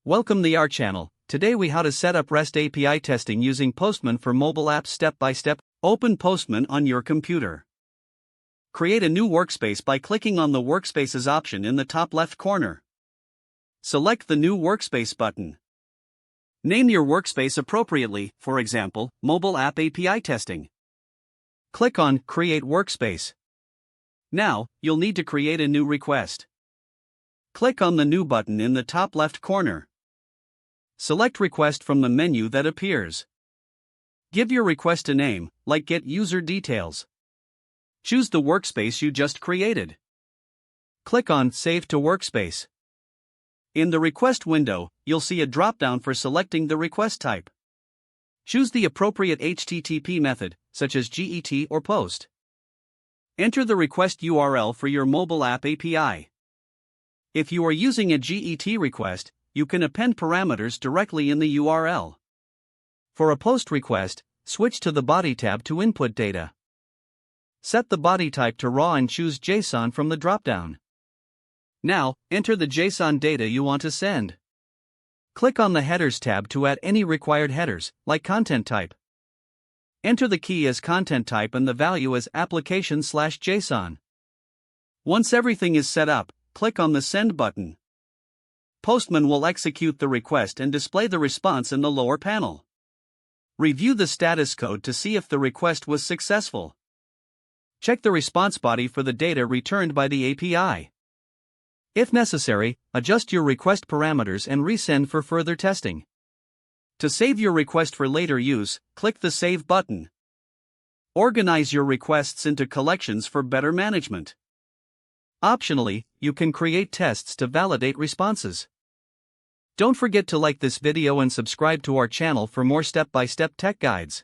Welcome to our channel. Today we how to set up REST API testing using Postman for mobile apps step by step. Open Postman on your computer. Create a new workspace by clicking on the Workspaces option in the top left corner. Select the New Workspace button. Name your workspace appropriately, for example, Mobile App API Testing. Click on Create Workspace. Now, you'll need to create a new request. Click on the New button in the top left corner. Select Request from the menu that appears. Give your request a name, like Get User Details. Choose the workspace you just created. Click on Save to Workspace. In the request window, you'll see a drop-down for selecting the request type. Choose the appropriate HTTP method, such as GET or POST. Enter the request URL for your mobile app API. If you are using a GET request, you can append parameters directly in the URL. For a POST request, switch to the Body tab to input data. Set the body type to raw and choose JSON from the drop-down. Now, enter the JSON data you want to send. Click on the Headers tab to add any required headers, like content type. Enter the key as content type and the value as application/JSON. Once everything is set up, click on the Send button. Postman will execute the request and display the response in the lower panel. Review the status code to see if the request was successful. Check the response body for the data returned by the API. If necessary, adjust your request parameters and resend for further testing. To save your request for later use, click the Save button. Organize your requests into collections for better management. Optionally, you can create tests to validate responses. Don't forget to like this video and subscribe to our channel for more step-by-step tech guides.